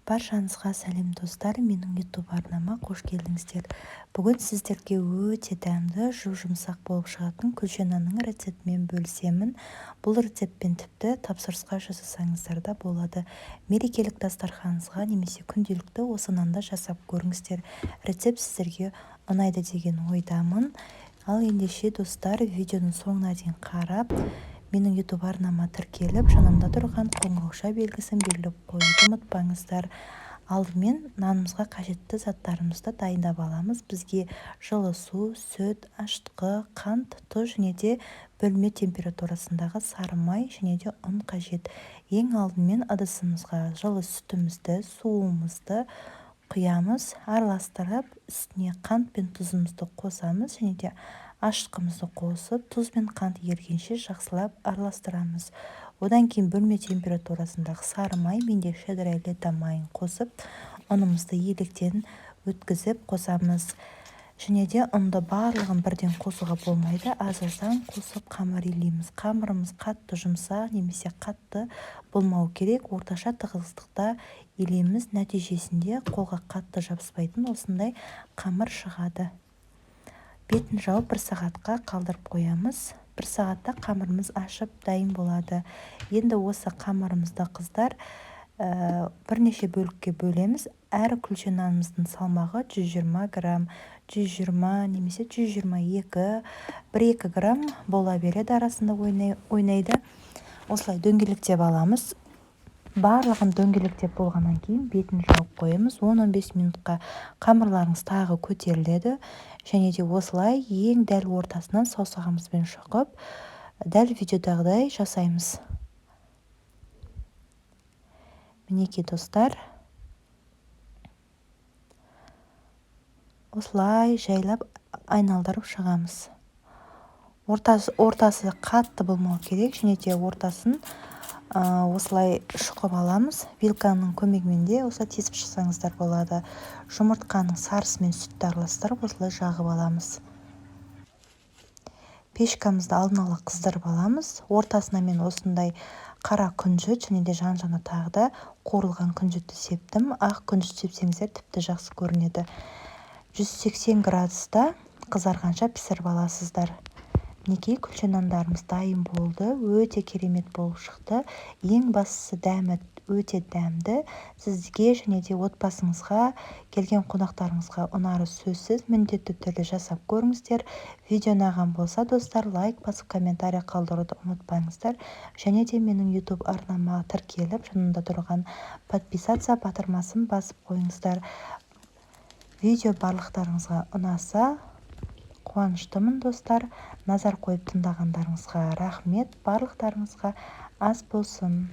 Баршаңызға сәлем достар, менің YouTube арнама қош келдіңіздер. Бүгін сіздерге өте дәмді, жұмсақ болып шығатын күлше нанның рецептімен бөлісемін. Бұл рецептпен тіпті тапсырысқа жасасаңыздар да болады. Мерекелік дастарханыңызға немесе күнделікті осы нанды жасап көріңіздер. Рецепт сіздерге ұнайды деген ойдамын. Ал ендеше достар, видеоның соңына дейін қарап, менің YouTube арнама тіркеліп, жанында тұрған қоңырауша белгісін белгілеп қоюды ұмытпаңыздар. Алдымен нанымызға қажетті заттарымызды дайындап аламыз. Бізге жылы су, сүт, ашытқы, қант, тұз және де бөлме температурасындағы сары май және де ұн қажет. Ең алдымен ыдысымызға жылы сүтімізді, суымызды құямыз, араластырып, үстіне қант пен тұзымызды қосамыз және де ашытқымызды қосып, тұз бен қант ерігенше жақсылап араластырамыз. Одан кейін бөлме температурасындағы сары май, менде шеддер лето майын қосып, ұнымызды електен өткізіп қосамыз. Және де ұнды барлығын бірден қосуға болмайды, аз-аздан қосып қамыр илейміз. Қамырымыз қатты жұмсақ немесе қатты болмау керек, орташа тығыздықта илейміз. Нәтижесінде қолға қатты жабыспайтын осындай қамыр шығады. Бетін жауып 1 сағатқа қалдырып қоямыз. 1 сағатта қамырымыз ашып дайын болады. Енді осы қамырымызды қыздар бірнеше бөлікке бөлеміз. Әр күлше нанымыздың салмағы 120 грамм, 120 немесе 122, 1-2 грамм бола береді, арасында ойнайды. Осылай дөңгелектеп аламыз. Барлығын дөңгелектеп болғаннан кейін бетін жауып қоямыз. 10-15 минутқа қамырларыңыз тағы көтеріледі. Және де осылай ең дәл ортасынан саусағымызбен шұқып, дәл видеодағыдай жасаймыз. Мінекей достар, осылай жайлап айналдырып шығамыз. Ортасы қатты болмау керек, және де ортасын осылай шұқып аламыз. Вилканың көмегімен де осылай тесіп шықсаңыздар болады. Жұмыртқаның сарысымен сүтті араластырып осылай жағып аламыз. Пешкамызды алдын ала қыздырып аламыз. Ортасына мен осындай қара күнжіт және де жан-жағына тағы да қуырылған күнжітті септім. Ақ күнжіт сепсеңіздер тіпті жақсы көрінеді. 180 градуста қызарғанша пісіріп аласыздар. Мінекей күлше нандарымыз дайын болды. Өте керемет болып шықты. Ең бастысы дәмі өте дәмді. Сізге және де отбасыңызға, келген қонақтарыңызға ұнары сөзсіз, міндетті түрде жасап көріңіздер. Видео ұнаған болса, достар, лайк басып, комментарий қалдыруды ұмытпаңыздар. Және де менің YouTube арнама тіркеліп, жанында тұрған подписаться батырмасын басып қойыңыздар. Видео барлықтарыңызға ұнаса, қуаныштымын достар. Назар қойып тыңдағандарыңызға рахмет. Барлықтарыңызға ас болсын.